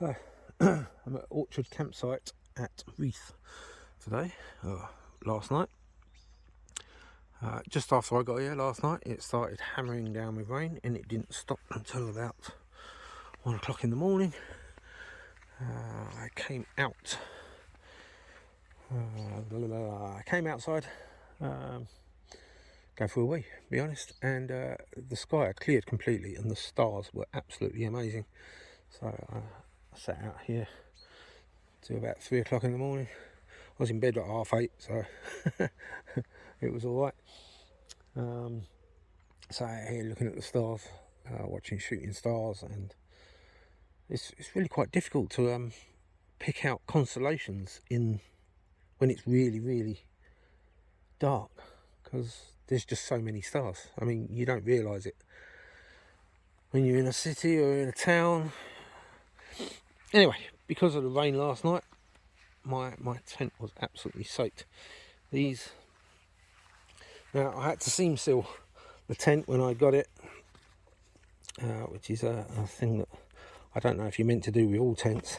Hi, I'm at Orchard Campsite at Reeth today, last night. Just after I got here last night, it started hammering down with rain and it didn't stop until about 1 o'clock in the morning. I came out. I came outside, go for a wee, to be honest, and the sky had cleared completely and the stars were absolutely amazing. So I sat out here till about 3 o'clock in the morning. I was in bed at 8:30, so it was all right. So out here looking at the stars, watching shooting stars, and it's really quite difficult to pick out constellations when it's really dark, because there's just so many stars. I mean, you don't realise it when you're in a city or in a town. Anyway, because of the rain last night, my tent was absolutely soaked. Now I had to seam seal the tent when I got it, which is a thing that I don't know if you're meant to do with all tents,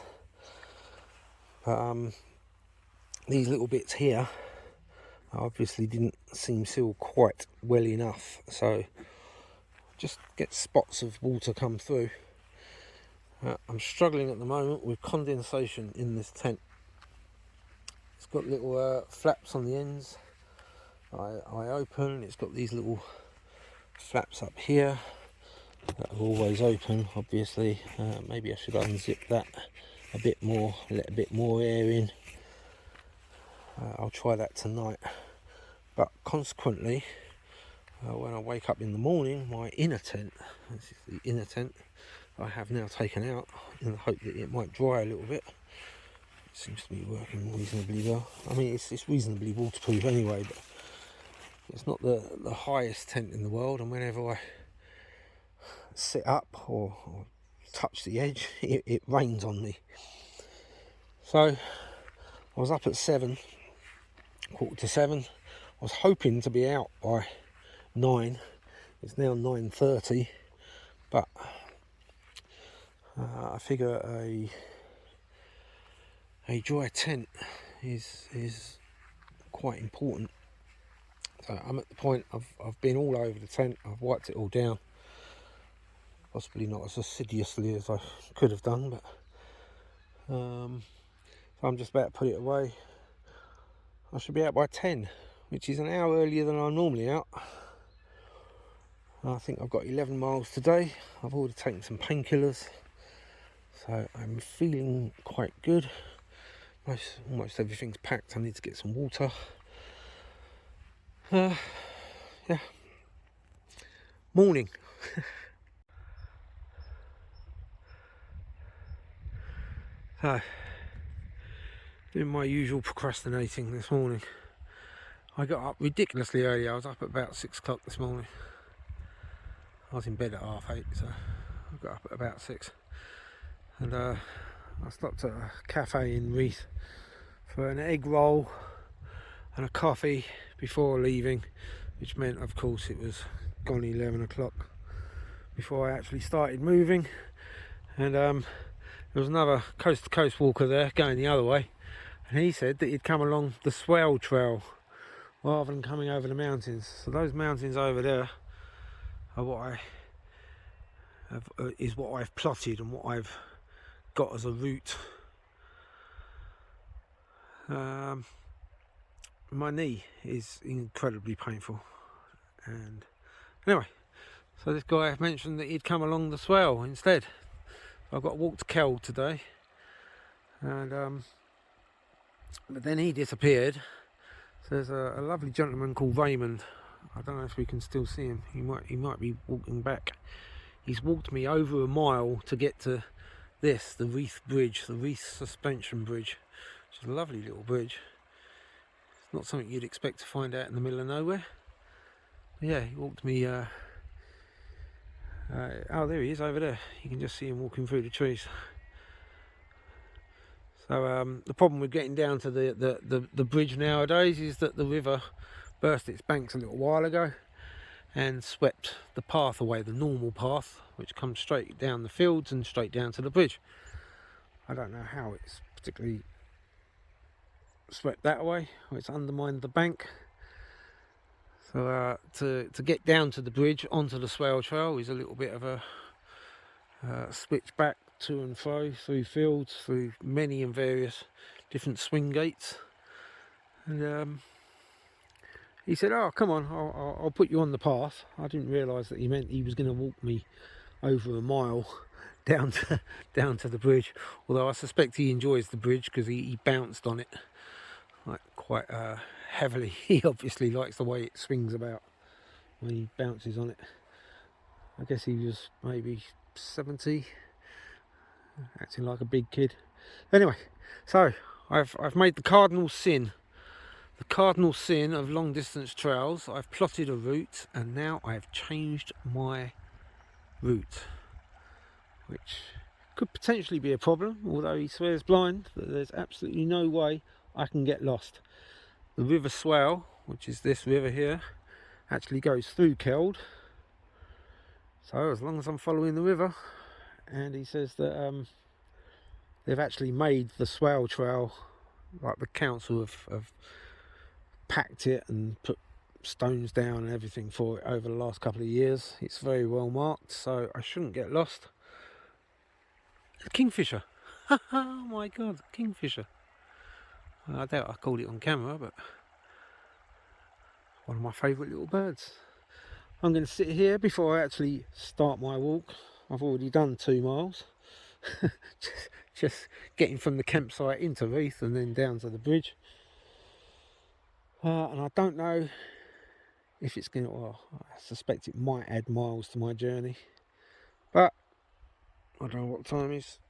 but these little bits here I obviously didn't seam seal quite well enough, so just get spots of water come through. I'm struggling at the moment with condensation in this tent. It's got little flaps on the ends. I open, it's got these little flaps up here that are always open, obviously. Maybe I should unzip that a bit more, let a bit more air in. I'll try that tonight. But consequently, when I wake up in the morning, my inner tent, this is the inner tent, I have now taken out in the hope that it might dry a little bit. It seems to be working reasonably well. I mean, it's reasonably waterproof anyway, but it's not the highest tent in the world, and whenever I sit up or touch the edge, it rains on me. So I was up at 7, 7:15. I was hoping to be out by 9. It's now 9:30, but I figure a dry tent is quite important. So I'm at the point I've been all over the tent. I've wiped it all down, possibly not as assiduously as I could have done, but so I'm just about to put it away. I should be out by 10, which is an hour earlier than I'm normally out. I think I've got 11 miles today. I've already taken some painkillers, so I'm feeling quite good. Almost everything's packed. I need to get some water. Yeah. Morning. So, doing my usual procrastinating this morning. I got up ridiculously early. I was up at about 6 o'clock this morning. I was in bed at 8:30, so I got up at about 6. And I stopped at a cafe in Reeth for an egg roll and a coffee before leaving, which meant, of course, it was gone 11 o'clock before I actually started moving. And there was another coast-to-coast walker there going the other way, and he said that he'd come along the swell trail rather than coming over the mountains. So those mountains over there are what I've plotted and what I've got as a route. My knee is incredibly painful, and anyway, so this guy mentioned that he'd come along the swell instead. I've got to walk to Kell today, and but then he disappeared. So there's a lovely gentleman called Raymond. I don't know if we can still see him. He might be walking back. He's walked me over a mile to get to the Reeth Bridge, the Reeth Suspension Bridge, which is a lovely little bridge. It's not something you'd expect to find out in the middle of nowhere. But yeah, he walked me. Oh, there he is over there. You can just see him walking through the trees. So the problem with getting down to the bridge nowadays is that the river burst its banks a little while ago and swept the path away, the normal path, which comes straight down the fields and straight down to the bridge. I don't know how it's particularly swept that way, or it's undermined the bank. So to get down to the bridge onto the swale trail is a little bit of a switch back to and fro through fields, through many and various different swing gates. And he said, "Oh, come on, I'll put you on the path." I didn't realise that he meant he was going to walk me over a mile down to the bridge. Although I suspect he enjoys the bridge because he bounced on it like quite heavily. He obviously likes the way it swings about when he bounces on it. I guess he was maybe 70, acting like a big kid. Anyway, so I've made the cardinal sin. The cardinal sin of long distance trails. I've plotted a route and now I've changed my route, which could potentially be a problem, although he swears blind that there's absolutely no way I can get lost. The River Swale, which is this river here, actually goes through Keld, so as long as I'm following the river. And he says that they've actually made the Swale Trail, like the council have packed it and put stones down and everything for it over the last couple of years. It's very well marked, so I shouldn't get lost. Kingfisher. Oh my god, kingfisher. I doubt I caught it on camera, but one of my favourite little birds. I'm going to sit here before I actually start my walk. I've already done 2 miles. just getting from the campsite into Reeth and then down to the bridge. And I don't know if it's going to, well, I suspect it might add miles to my journey. But I don't know what the time is.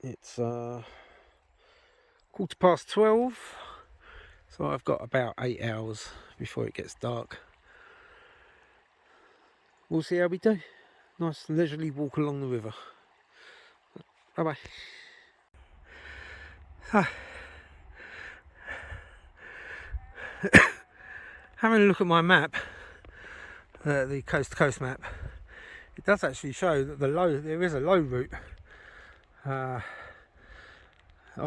It's 12:15. So I've got about 8 hours before it gets dark. We'll see how we do. Nice leisurely walk along the river. Bye bye. Having a look at my map, the coast to coast map, it does actually show that there is a low route on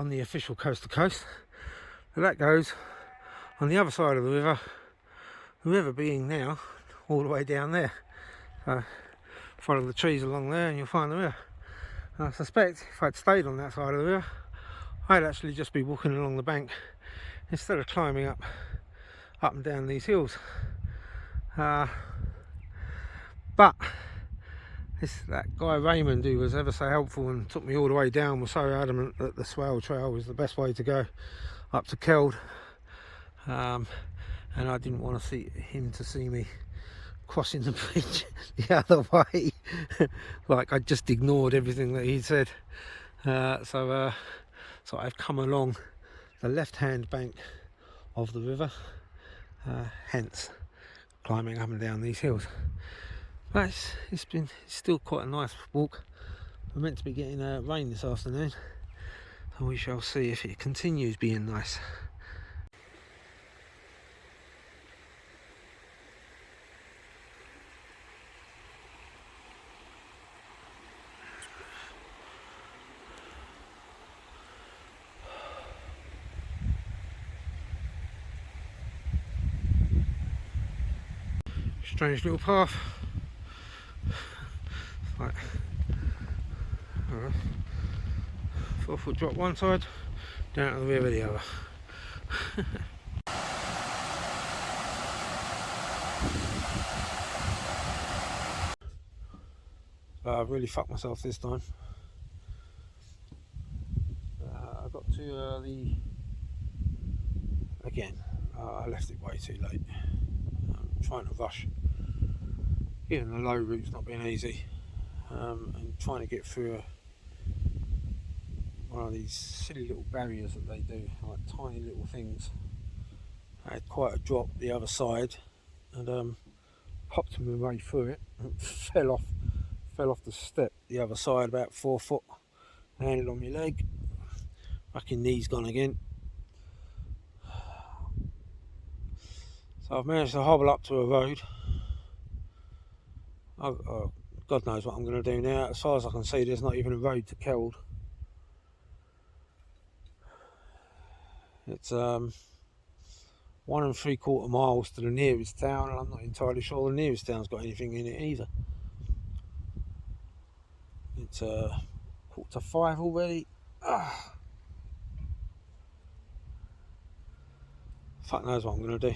the official coast to coast, but that goes on the other side of the river being now all the way down there. So follow the trees along there and you'll find the river. And I suspect if I'd stayed on that side of the river, I'd actually just be walking along the bank instead of climbing up and down these hills. But that guy Raymond, who was ever so helpful and took me all the way down, was so adamant that the Swale Trail was the best way to go up to Keld, and I didn't want to see me crossing the bridge the other way. Like I just ignored everything that he said. So I've come along the left-hand bank of the river, hence climbing up and down these hills. But it's still quite a nice walk. We're meant to be getting rain this afternoon, so we shall see if it continues being nice. Strange little path. Like 4-foot drop one side, down to the river the other. I've really fucked myself this time. I got too early again. I left it way too late. I'm trying to rush. Even the low route's not been easy. And trying to get through one of these silly little barriers that they do, like tiny little things. I had quite a drop the other side and popped my way through it and fell off the step the other side about 4 foot, landed on my leg, fucking knee's gone again. So I've managed to hobble up to a road. God knows what I'm going to do now. As far as I can see, there's not even a road to Keld. It's 1 3/4 miles to the nearest town, and I'm not entirely sure the nearest town's got anything in it either. It's 4:45 already. Fuck knows what I'm going to do.